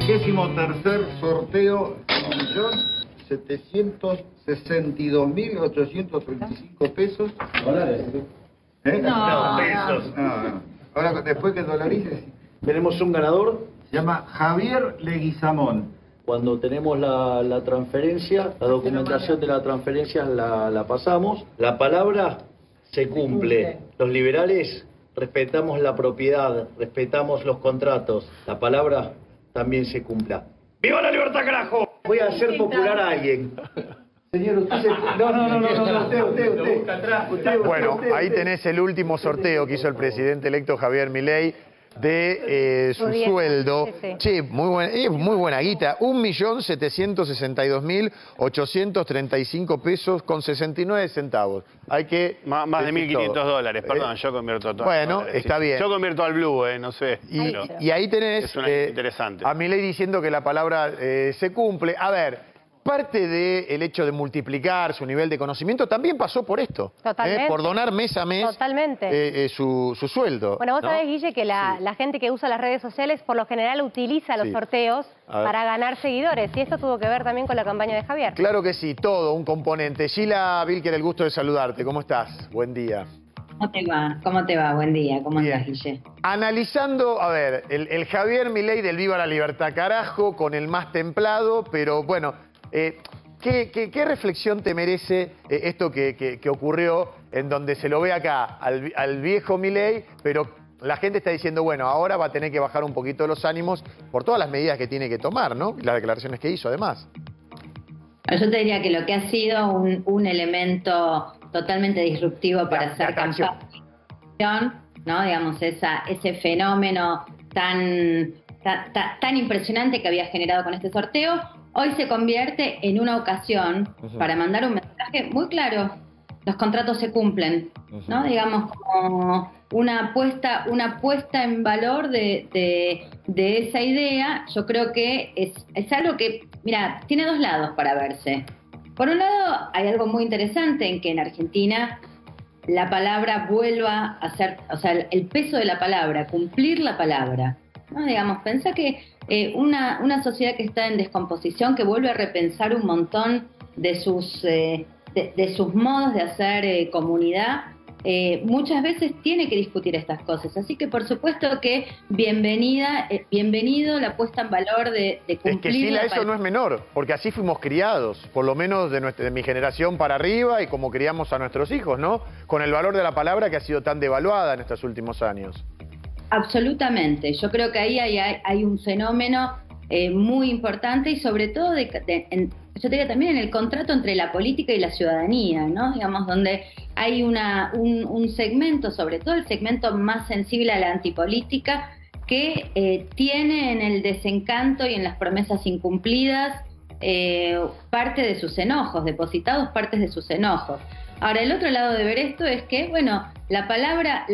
33º sorteo de 1.762.835 pesos. ¿Dólares? ¿Eh? No, pesos. No. Ahora, después que dolarices, Tenemos un ganador. se llama Javier Leguizamón. Cuando tenemos la transferencia, la documentación de la transferencia la pasamos. La palabra se cumple. Los liberales respetamos la propiedad, respetamos los contratos. La palabra también se cumpla. ¡Viva la libertad, carajo! Voy a hacer popular a alguien. Señor, usted se... No, usted. Bueno, ahí tenés el último sorteo que hizo el presidente electo Javier Milei de su sueldo. Sí. Che, muy buena guita. 1.762.835 pesos con 69 centavos. Hay que... Más de decir todo. $1.500, perdón, yo convierto todo. Bueno, está bien. Yo convierto al blue, no sé. Y ahí tenés es interesante. a Milei diciendo que la palabra se cumple. A ver, parte del hecho de multiplicar su nivel de conocimiento también pasó por esto. Totalmente. Por donar mes a mes su sueldo. Bueno, vos ¿no? sabés, Guille, que la gente que usa las redes sociales por lo general utiliza los sorteos para ganar seguidores. Y esto tuvo que ver también con la campaña de Javier. Claro que sí, todo un componente. Sheila Vilker, el gusto de saludarte. ¿Cómo estás? Buen día. ¿Cómo te va? ¿Cómo te va? Buen día. ¿Cómo estás, Guille? Analizando, a ver, el Javier Milei del Viva la Libertad, carajo, con el más templado, pero bueno, ¿qué reflexión te merece esto que ocurrió en donde se lo ve acá al viejo Milei, pero la gente está diciendo, bueno, ahora va a tener que bajar un poquito los ánimos por todas las medidas que tiene que tomar, ¿no? Las declaraciones que hizo, además. Yo te diría que lo que ha sido un elemento totalmente disruptivo para hacer campaña, ¿no? Digamos, ese fenómeno tan impresionante que había generado con este sorteo, hoy se convierte en una ocasión para mandar un mensaje muy claro. Los contratos se cumplen, ¿no? Digamos, como una puesta en valor de esa idea. Yo creo que es algo que, mira, tiene dos lados para verse. Por un lado, hay algo muy interesante en que en Argentina la palabra vuelva a ser, o sea, el peso de la palabra, cumplir la palabra, ¿no? Digamos, pensá que una sociedad que está en descomposición, que vuelve a repensar un montón de sus modos de hacer comunidad, muchas veces tiene que discutir estas cosas. Así que por supuesto que bienvenido la puesta en valor de cumplir. Es que Sheila, eso no es menor, porque así fuimos criados, por lo menos de mi generación para arriba y como criamos a nuestros hijos, ¿no? Con el valor de la palabra que ha sido tan devaluada en estos últimos años. Absolutamente. Yo creo que ahí hay un fenómeno muy importante y sobre todo yo te diría también en el contrato entre la política y la ciudadanía, ¿no? Digamos, donde hay un segmento, sobre todo el segmento más sensible a la antipolítica, que tiene en el desencanto y en las promesas incumplidas parte de sus enojos, depositados partes de sus enojos. Ahora, el otro lado de ver esto es que, bueno, la palabra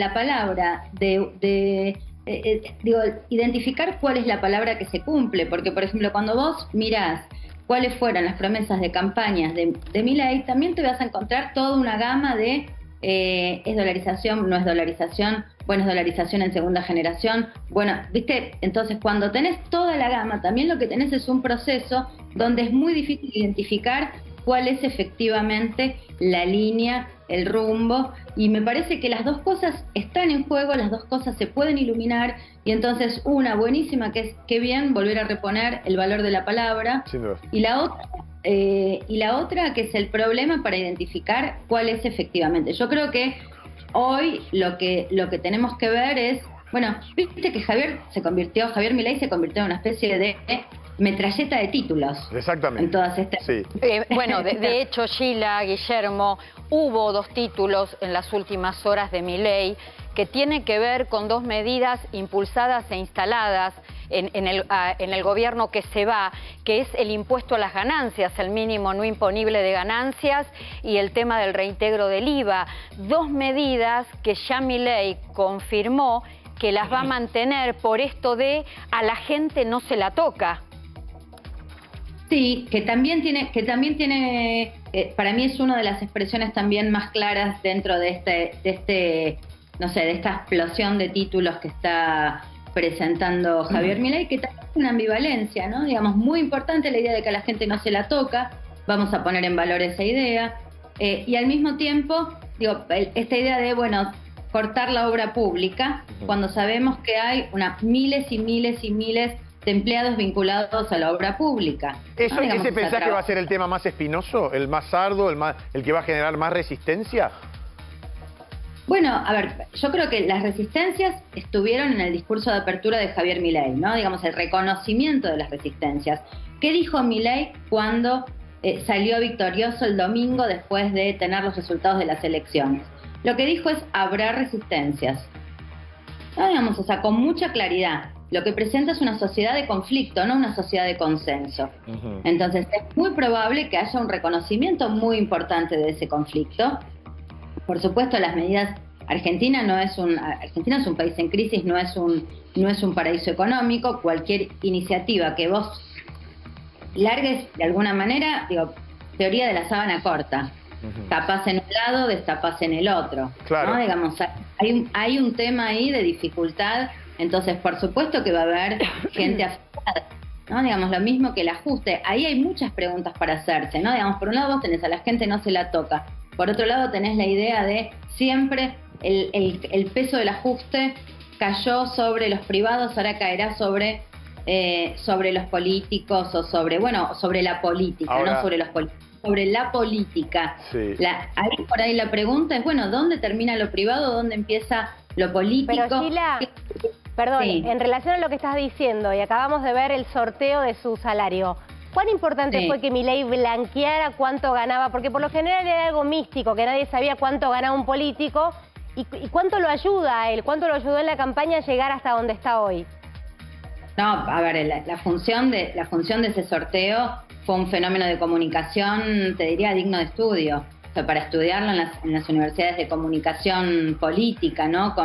identificar cuál es la palabra que se cumple, porque, por ejemplo, cuando vos mirás cuáles fueron las promesas de campañas de Milei, también te vas a encontrar toda una gama de es dolarización, no es dolarización, bueno, es dolarización en segunda generación. Bueno, ¿viste? Entonces, cuando tenés toda la gama, también lo que tenés es un proceso donde es muy difícil identificar cuál es efectivamente la línea, el rumbo, y me parece que las dos cosas están en juego, las dos cosas se pueden iluminar, y entonces una buenísima que es qué bien volver a reponer el valor de la palabra, y la otra que es el problema para identificar cuál es efectivamente. Yo creo que hoy lo que tenemos que ver es, bueno, viste que Javier Milei se convirtió en una especie de metralleta de títulos. Exactamente. En todas estas... Sí. Bueno, de hecho, Sheila, Guillermo, hubo dos títulos en las últimas horas de Milei que tienen que ver con dos medidas impulsadas e instaladas en el gobierno que se va, que es el impuesto a las ganancias, el mínimo no imponible de ganancias y el tema del reintegro del IVA. Dos medidas que ya Milei confirmó que las va a mantener por esto de a la gente no se la toca. Sí, que también tiene, para mí es una de las expresiones también más claras dentro de esta explosión de títulos que está presentando Javier Milei, que también es una ambivalencia, ¿no? Digamos, muy importante la idea de que a la gente no se la toca, vamos a poner en valor esa idea, y al mismo tiempo, digo, esta idea de, bueno, cortar la obra pública, cuando sabemos que hay unas miles y miles y miles de empleados vinculados a la obra pública. ¿Eso, ¿no? Digamos, ese pensás que va a ser el tema más espinoso, el más arduo, el que va a generar más resistencia? Bueno, a ver, yo creo que las resistencias estuvieron en el discurso de apertura de Javier Milei, ¿no? Digamos, el reconocimiento de las resistencias. ¿Qué dijo Milei cuando salió victorioso el domingo después de tener los resultados de las elecciones? Lo que dijo es, habrá resistencias. ¿No? Digamos, o sea, con mucha claridad. Lo que presenta es una sociedad de conflicto, no una sociedad de consenso. Entonces, es muy probable que haya un reconocimiento muy importante de ese conflicto. Por supuesto, las medidas... Argentina es un país en crisis, no es un paraíso económico. Cualquier iniciativa que vos largues de alguna manera, digo, teoría de la sábana corta. Tapás en un lado, destapás en el otro. Claro. ¿No? Digamos, hay un tema ahí de dificultad. Entonces, por supuesto que va a haber gente afectada, ¿no? Digamos, lo mismo que el ajuste. Ahí hay muchas preguntas para hacerse, ¿no? Digamos, por un lado vos tenés a la gente no se la toca. Por otro lado tenés la idea de siempre el peso del ajuste cayó sobre los privados, ahora caerá sobre los políticos o sobre la política, ahora, no sobre los políticos, sobre la política. Sí. Ahí por ahí la pregunta es, bueno, ¿dónde termina lo privado? ¿Dónde empieza lo político? Pero Sheila, perdón, Sí. en relación a lo que estás diciendo, y acabamos de ver el sorteo de su salario, ¿cuán importante Sí. fue que Milei blanqueara cuánto ganaba? Porque por lo general era algo místico, que nadie sabía cuánto ganaba un político, y cuánto lo ayuda a él, cuánto lo ayudó en la campaña a llegar hasta donde está hoy. No, a ver, la función de ese sorteo fue un fenómeno de comunicación, te diría, digno de estudio. O sea, para estudiarlo en las universidades de comunicación política, ¿no?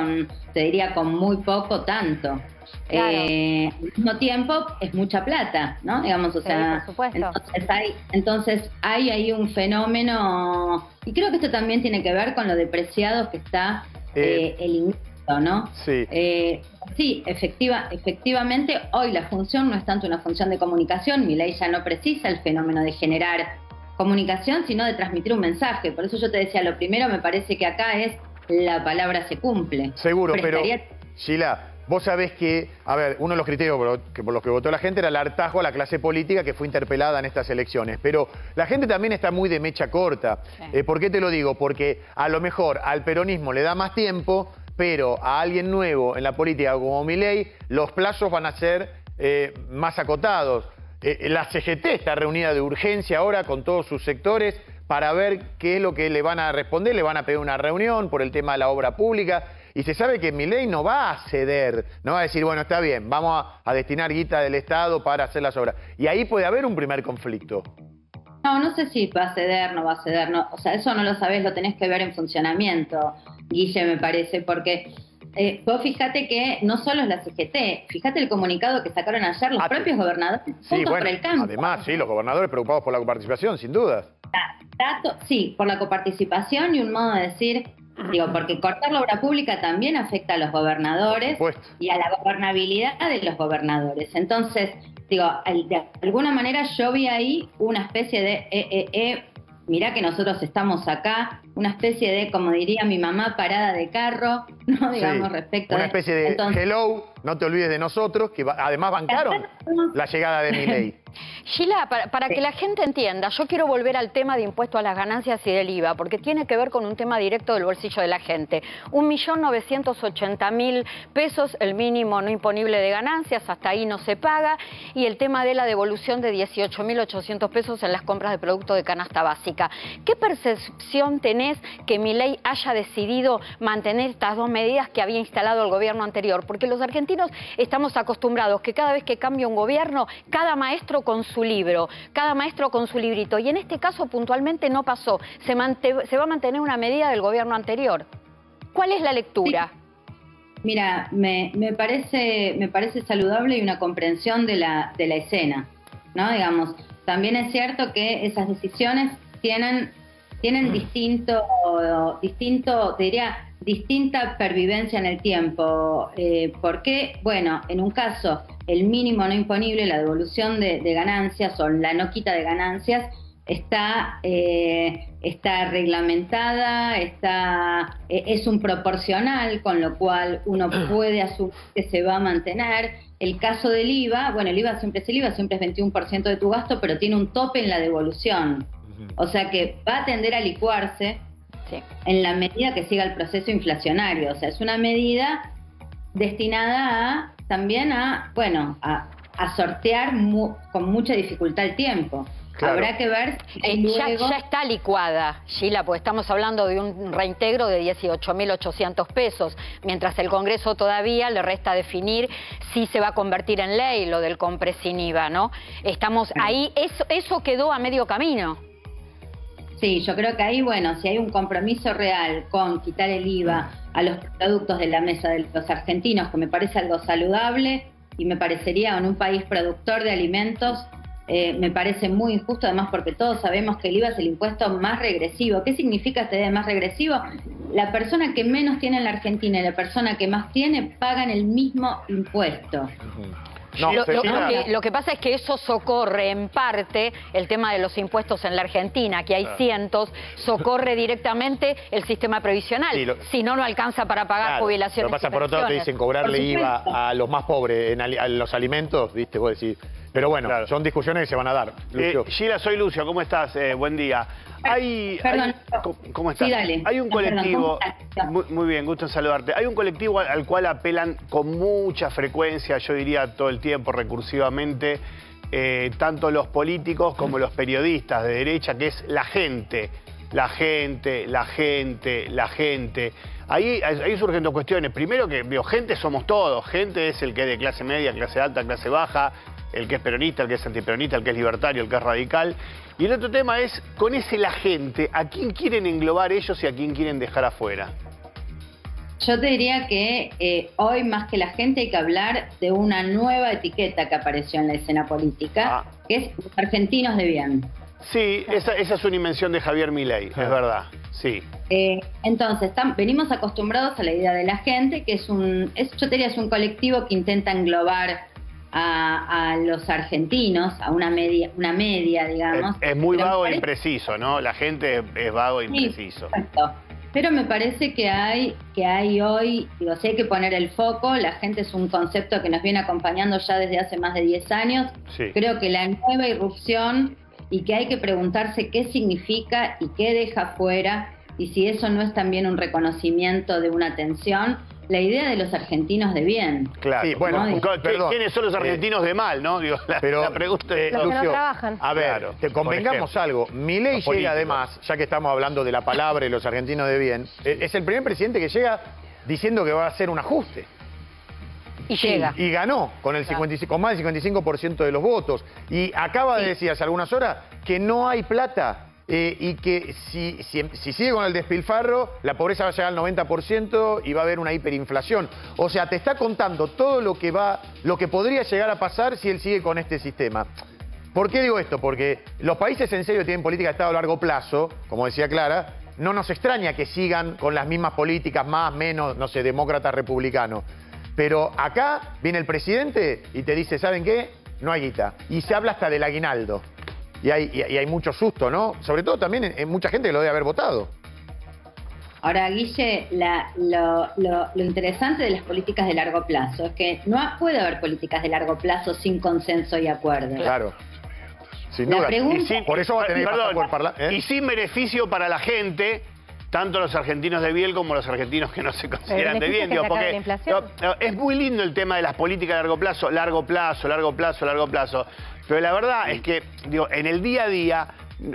Te diría, con muy poco, tanto. Claro. Al mismo tiempo, es mucha plata, ¿no? Digamos, o sea, por supuesto. entonces hay ahí un fenómeno, y creo que esto también tiene que ver con lo depreciado que está el ingreso, ¿no? Sí. Sí, efectivamente, hoy la función no es tanto una función de comunicación. Milei ya no precisa el fenómeno de generar comunicación, sino de transmitir un mensaje. Por eso yo te decía, lo primero me parece que acá es la palabra se cumple. Seguro, pero Sheila, vos sabés que, a ver, uno de los criterios por los que votó la gente era el hartazgo a la clase política que fue interpelada en estas elecciones. Pero la gente también está muy de mecha corta. Sí. ¿Por qué te lo digo? Porque a lo mejor al peronismo le da más tiempo, pero a alguien nuevo en la política como Milei, los plazos van a ser más acotados. La CGT está reunida de urgencia ahora con todos sus sectores para ver qué es lo que le van a responder. Le van a pedir una reunión por el tema de la obra pública. Y se sabe que Milei no va a ceder, no va a decir, bueno, está bien, vamos a destinar guita del Estado para hacer las obras. Y ahí puede haber un primer conflicto. No sé si va a ceder, no va a ceder. No, o sea, eso no lo sabés, lo tenés que ver en funcionamiento, Guille, me parece, porque vos fíjate que no solo es la CGT, fíjate el comunicado que sacaron ayer los propios gobernadores Sí, juntos bueno, por el cambio. además, sí, los gobernadores preocupados por la coparticipación, sin dudas. Sí, por la coparticipación y un modo de decir, digo, porque cortar la obra pública también afecta a los gobernadores Por supuesto. y a la gobernabilidad de los gobernadores. Entonces, digo, de alguna manera yo vi ahí una especie de, mirá que nosotros estamos acá, una especie de, como diría mi mamá, parada de carro, ¿no? Digamos, Sí, respecto una a... especie de Entonces, hello, no te olvides de nosotros, que además bancaron la llegada de Milei. Sheila, para que la gente entienda, yo quiero volver al tema de impuesto a las ganancias y del IVA, porque tiene que ver con un tema directo del bolsillo de la gente. 1.980.000 pesos, el mínimo no imponible de ganancias, hasta ahí no se paga, y el tema de la devolución de 18.800 pesos en las compras de productos de canasta básica. ¿Qué percepción tenés que Milei haya decidido mantener estas dos medidas que había instalado el gobierno anterior? Porque los argentinos estamos acostumbrados que cada vez que cambia un gobierno, cada maestro con su libro, cada maestro con su librito, y en este caso puntualmente no pasó, se va a mantener una medida del gobierno anterior. ¿Cuál es la lectura? Sí. Mira, me parece saludable y una comprensión de la escena, ¿no? Digamos, también es cierto que esas decisiones tienen tienen distinta pervivencia en el tiempo. ¿Por qué? Bueno, en un caso, el mínimo no imponible, la devolución de ganancias o la no quita de ganancias, está reglamentada, es un proporcional, con lo cual uno puede asumir que se va a mantener. El caso del IVA, bueno, el IVA siempre es el IVA, siempre es 21% de tu gasto, pero tiene un tope en la devolución. O sea que va a tender a licuarse en la medida que siga el proceso inflacionario. O sea, es una medida destinada también a sortear con mucha dificultad el tiempo. Claro. Habrá que ver luego... Ya está licuada, Sheila, porque estamos hablando de un reintegro de 18.800 pesos, mientras el Congreso todavía le resta definir si se va a convertir en ley lo del compre sin IVA, ¿no? Estamos ahí, eso quedó a medio camino. Sí, yo creo que ahí, bueno, si hay un compromiso real con quitar el IVA a los productos de la mesa de los argentinos, que me parece algo saludable y me parecería en un país productor de alimentos, me parece muy injusto, además porque todos sabemos que el IVA es el impuesto más regresivo. ¿Qué significa este de más regresivo? La persona que menos tiene en la Argentina y la persona que más tiene pagan el mismo impuesto. No, lo que pasa es que eso socorre en parte el tema de los impuestos en la Argentina, que hay cientos, socorre directamente el sistema previsional. Sí, si no, no alcanza para pagar jubilaciones. Lo que pasa, por otro lado, te dicen cobrarle IVA a los más pobres a los alimentos, ¿viste? Vos decís. Pero bueno, son discusiones que se van a dar. Lucio. Sheila, soy Lucio, ¿cómo estás? Buen día. ¿Cómo estás? Sí, dale. Hay un colectivo, muy bien, gusto en saludarte. Hay un colectivo al cual apelan con mucha frecuencia, yo diría todo el tiempo, recursivamente, tanto los políticos como los periodistas de derecha, que es la gente. La gente. Ahí surgen dos cuestiones. Primero que, gente somos todos. Gente es el que es de clase media, clase alta, clase baja, el que es peronista, el que es antiperonista, el que es libertario, el que es radical. Y el otro tema es, con ese la gente, ¿a quién quieren englobar ellos y a quién quieren dejar afuera? Yo te diría que hoy más que la gente hay que hablar de una nueva etiqueta que apareció en la escena política, que es los argentinos de bien. Sí, esa es una invención de Javier Milei, es verdad, sí. Entonces, venimos acostumbrados a la idea de la gente, que yo te diría es un colectivo que intenta englobar a los argentinos, a una media, digamos. Es muy vago e impreciso, ¿no? La gente es vago e impreciso. Sí, exacto. Pero me parece que hay hoy, digo, si hay que poner el foco, la gente es un concepto que nos viene acompañando ya desde hace más de 10 años. Sí. Creo que la nueva irrupción y que hay que preguntarse qué significa y qué deja fuera, y si eso no es también un reconocimiento de una tensión, la idea de los argentinos de bien. Claro. Sí, bueno, perdón. ¿Quiénes son los argentinos de mal, no? Digo, la pregunta es... Los que no trabajan. A ver, convengamos algo. Milei llega además, ya que estamos hablando de la palabra y los argentinos de bien, es el primer presidente que llega diciendo que va a hacer un ajuste. Y llega. Y ganó con más del 55% de los votos. Y acaba de decir hace algunas horas que no hay plata. Y que si sigue con el despilfarro, la pobreza va a llegar al 90% y va a haber una hiperinflación. O sea, te está contando todo lo que podría llegar a pasar si él sigue con este sistema. ¿Por qué digo esto? Porque los países en serio tienen política de Estado a largo plazo, como decía Clara, no nos extraña que sigan con las mismas políticas, más, menos, no sé, demócrata, republicano. Pero acá viene el presidente y te dice, ¿saben qué? No hay guita. Y se habla hasta del aguinaldo. Y hay mucho susto, ¿no? Sobre todo también en mucha gente que lo debe haber votado. Ahora, Guille, lo interesante de las políticas de largo plazo es que no puede haber políticas de largo plazo sin consenso y acuerdo. Claro. Sin duda. Por eso va a tener que pasar por parlamento. Y sin beneficio para la gente, tanto los argentinos de bien como los argentinos que no se consideran de bien. Digo, porque es muy lindo el tema de las políticas de largo plazo, largo plazo, largo plazo, largo plazo. Pero la verdad es que, digo, en el día a día,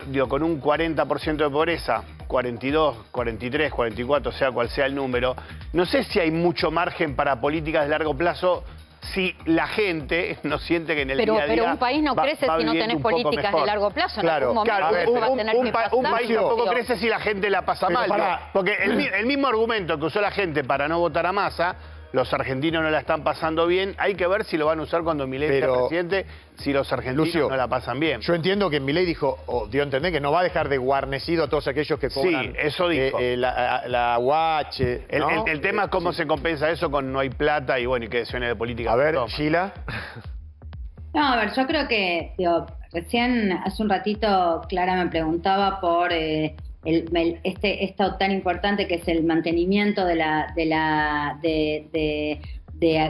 digo, con un 40% de pobreza, 42, 43, 44, sea cual sea el número, no sé si hay mucho margen para políticas de largo plazo si la gente no siente que en el día a día... Pero un país no crece si no tenés políticas de largo plazo. Claro, en algún momento va a tener que pasar. Un país tampoco crece si la gente la pasa mal. Porque el mismo argumento que usó la gente para no votar a Massa, los argentinos no la están pasando bien. Hay que ver si lo van a usar cuando Milei sea presidente, si los argentinos Lucio, no la pasan bien. Yo entiendo que Milei dijo, o dio a entender que no va a dejar de guarnecido a todos aquellos que cobran. Sí, eso dijo. La UH, ¿no? El tema es cómo se compensa eso con no hay plata y bueno, y que decisiones de política. A ver, toma. Sheila. No, a ver, yo creo que, digo, recién hace un ratito Clara me preguntaba por esto tan importante que es el mantenimiento de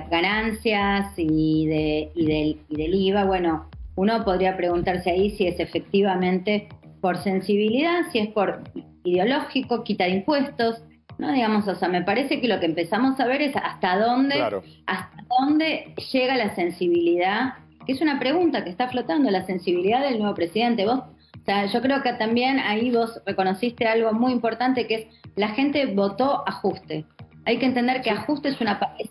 ganancias y del IVA. Bueno, uno podría preguntarse ahí si es efectivamente por sensibilidad, si es por ideológico, quitar impuestos, ¿no? Digamos, o sea, me parece que lo que empezamos a ver es hasta dónde llega la sensibilidad, que es una pregunta que está flotando, la sensibilidad del nuevo presidente. O sea, yo creo que también ahí vos reconociste algo muy importante, que es la gente votó ajuste. Hay que entender que ajuste es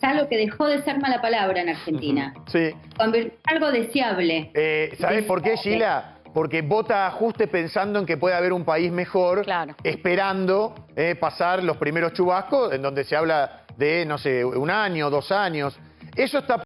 algo que dejó de ser mala palabra en Argentina. Sí. Convirtió en algo deseable. ¿Sabés por qué, Sheila? Porque vota ajuste pensando en que puede haber un país mejor, esperando pasar los primeros chubascos, en donde se habla de, no sé, 1 año, 2 años. Eso está